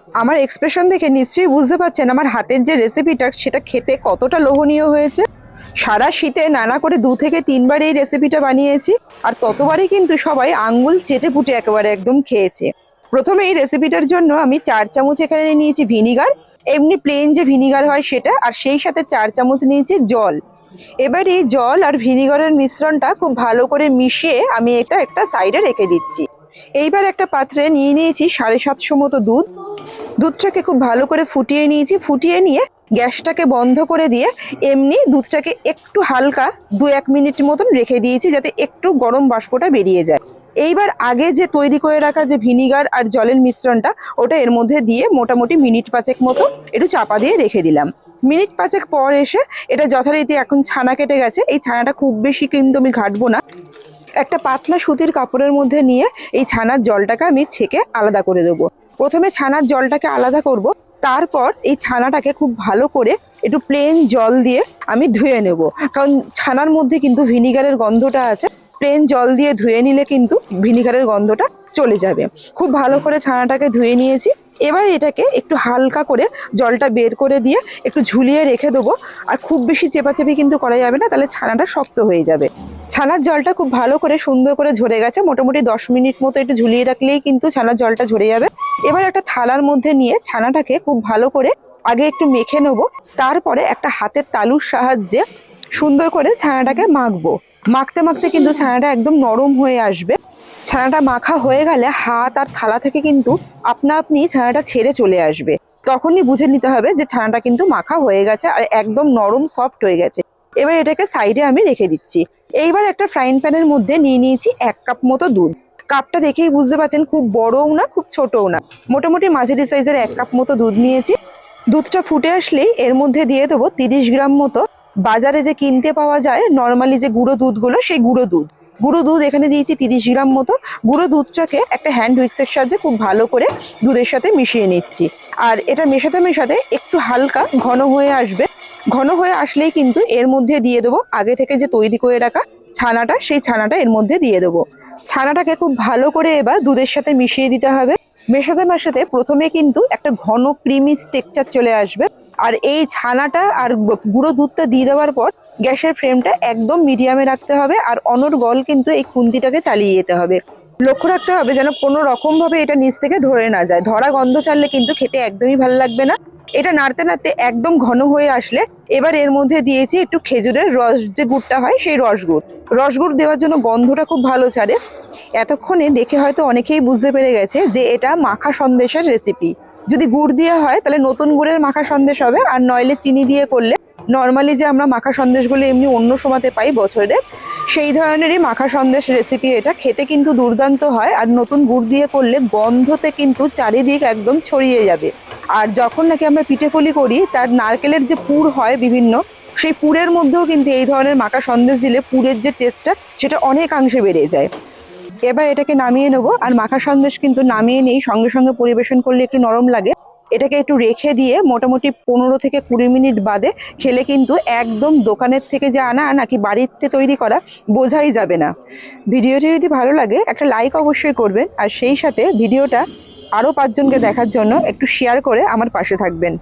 আমার এক্সপ্রেশন দেখে নিশ্চয়ই বুঝতে পারছেন আমার হাতের যে রেসিপিটা সেটা খেতে কতটা লোভনীয় হয়েছে। সারা শীতে নানা করে 2 থেকে 3 বার এই রেসিপিটা বানিয়েছি, আর ততবারই কিন্তু সবাই আঙ্গুল চেটে পুটে একেবারে একদম খেয়েছে। প্রথমে এই রেসিপিটার জন্য আমি 4 চামচ এখানে নিয়েছি ভিনিগার, এমনি প্লেন যে ভিনিগার হয় সেটা, আর সেই সাথে 4 চামচ নিয়েছি জল। এবার এই জল আর ভিনিগারের মিশ্রণটা খুব ভালো করে মিশিয়ে আমি এটা একটা সাইডে রেখে দিচ্ছি। এইবার একটা পাত্রে নিয়ে নিয়েছি 750 মতো দুধ। দুধটাকে খুব ভালো করে ফুটিয়ে নিয়েছি, ফুটিয়ে নিয়ে গ্যাসটাকে বন্ধ করে দিয়ে এমনি দুধটাকে একটু হালকা 2-1 মিনিট মতন রেখে দিয়েছি যাতে একটু গরম বাষ্পটা বেরিয়ে যায়। এইবার আগে যে তৈরি করে রাখা যে ভিনিগার আর জলের মিশ্রণটা ওটা এর মধ্যে দিয়ে মোটামুটি মিনিট 5 মতো একটু চাপা দিয়ে রেখে দিলাম। মিনিট 5 পর এসে এটা যথারীতি এখন ছানা কেটে গেছে। এই ছানাটা খুব বেশি কিন্তু আমি ঘাটবো না, একটা পাতলা সুতির কাপড়ের মধ্যে নিয়ে এই ছানার জলটাকে আমি ছেঁকে আলাদা করে দেবো। প্রথমে ছানার জলটাকে আলাদা করব, তারপর এই ছানাটাকে খুব ভালো করে একটু প্লেন জল দিয়ে আমি ধুয়ে নেব, কারণ ছানার মধ্যে কিন্তু ভিনিগারের গন্ধটা আছে। প্লেন জল দিয়ে ধুয়ে নিলে কিন্তু ভিনিগারের গন্ধটা চলে যাবে। খুব ভালো করে ছানাটাকে ধুয়ে নিয়েছি। এবার এটাকে একটু হালকা করে জলটা বের করে দিয়ে একটু ঝুলিয়ে রেখে দেবো। আর খুব বেশি চেপাচেপি কিন্তু করা যাবে না, তাহলে ছানাটা শক্ত হয়ে যাবে। ছানার জলটা খুব ভালো করে সুন্দর করে ঝরে গেছে, মোটামুটি 10 মিনিট মতো একটু ঝুলিয়ে রাখলেই কিন্তু ছানার জলটা ঝরে যাবে। এবার একটা থালার মধ্যে নিয়ে ছানাটাকে খুব ভালো করে আগে একটু মেখে নেবো, তারপরে একটা হাতের তালুর সাহায্যে সুন্দর করে ছানাটাকে মাখবো। মাখতে মাখতে কিন্তু ছানাটা একদম নরম হয়ে আসবে। ছানাটা মাখা হয়ে গেলে হাত আর থালা থেকে কিন্তু আপনা আপনি ছানাটা ছেড়ে চলে আসবে। তখনই বুঝে নিতে হবে যে ছানাটা কিন্তু মাখা হয়ে গেছে আর একদম নরম সফট হয়ে গেছে। এবার এটাকে সাইডে আমি রেখে দিচ্ছি। এইবার একটা ফ্রাইং প্যানের মধ্যে নিয়ে নিয়েছি 1 কাপ মতো দুধ। কাপটা দেখেই বুঝতে পারছেন খুব বড়ও না খুব ছোটও না, মোটামুটি মাঝারি সাইজের 1 কাপ মতো দুধ নিয়েছি। দুধটা ফুটে আসলেই এর মধ্যে দিয়ে দেবো 30 গ্রাম মতো বাজারে যে কিনতে পাওয়া যায় নর্মালি যে গুঁড়ো দুধগুলো, সেই গুঁড়ো দুধ। গুঁড়ো দুধ এখানে দিয়েছি 30 গ্রাম মতো। গুঁড়ো দুধটাকে একটা হ্যান্ড উইক্সের সাহায্যে খুব ভালো করে দুধের সাথে মিশিয়ে নিচ্ছি। আর এটা মেশাতে মেশাতে একটু হালকা ঘন হয়ে আসবে। ঘন হয়ে আসলেই কিন্তু এর মধ্যে দিয়ে দেবো আগে থেকে যে তৈরি করে রাখা ছানাটা, সেই ছানাটা এর মধ্যে দিয়ে দেবো। ছানাটাকে খুব ভালো করে এবার দুধের সাথে মিশিয়ে দিতে হবে। মেশাতে মেশাতে প্রথমে কিন্তু একটা ঘন ক্রিমি টেক্সচার চলে আসবে। আর এই ছানাটা আর গুঁড়ো দুধটা দিয়ে দেওয়ার পর গ্যাসের ফ্লেমটা একদম মিডিয়ামে রাখতে হবে, আর অনর্গল কিন্তু এই খুন্তিটাকে চালিয়ে যেতে হবে। লক্ষ্য রাখতে হবে যেন কোনো রকম ভাবে এটা নিচ থেকে ধরে না যায়। ধরা গন্ধ ছাড়লে কিন্তু খেতে একদমই ভালো লাগবে না। এটা নাড়তে নাড়তে একদম ঘন হয়ে আসলে এবার এর মধ্যে দিয়েছি একটু খেজুরের রস, যে গুড়টা হয় সেই রসগুড়। রসগুড় দেওয়ার জন্য গন্ধটা খুব ভালো ছাড়ে। এতক্ষণে দেখে হয়তো অনেকেই বুঝতে পেরে গেছে যে এটা মাখা সন্দেশের রেসিপি। যদি গুড় দেওয়া হয় তাহলে নতুন গুড়ের মাখা সন্দেশ হবে, আর নইলে চিনি দিয়ে করলে নর্মালি যে আমরা মাখা সন্দেশগুলো এমনি অন্য সময়তে পাই বছরে, সেই ধরনেরই মাখা সন্দেশ রেসিপি। এটা খেতে কিন্তু দুর্দান্ত হয়, আর নতুন গুড় দিয়ে করলে গন্ধতে কিন্তু চারিদিক একদম ছড়িয়ে যাবে। আর যখন নাকি আমরা পিঠেপুলি করি তার নারকেলের যে পুর হয় বিভিন্ন, সেই পুরের মধ্যেও কিন্তু এই ধরনের মাখা সন্দেশ দিলে পুরের যে টেস্টটা সেটা অনেকাংশে বেড়ে যায়। এবার এটাকে নামিয়ে নেবো। আর মাখা সন্দেশ কিন্তু নামিয়ে নিয়ে সঙ্গে সঙ্গে পরিবেশন করলে একটু নরম লাগে। এটাকে একটু রেখে দিয়ে মোটামুটি 15 থেকে 20 মিনিট বাদে খেলে কিন্তু একদম দোকানের থেকে যে আনা নাকি বাড়িতে তৈরি করা বোঝাই যাবে না। ভিডিওটি যদি ভালো লাগে একটা লাইক অবশ্যই করবেন, আর সেই সাথে ভিডিওটা আরও 5 জনকে দেখার জন্য একটু শেয়ার করে আমার পাশে থাকবেন।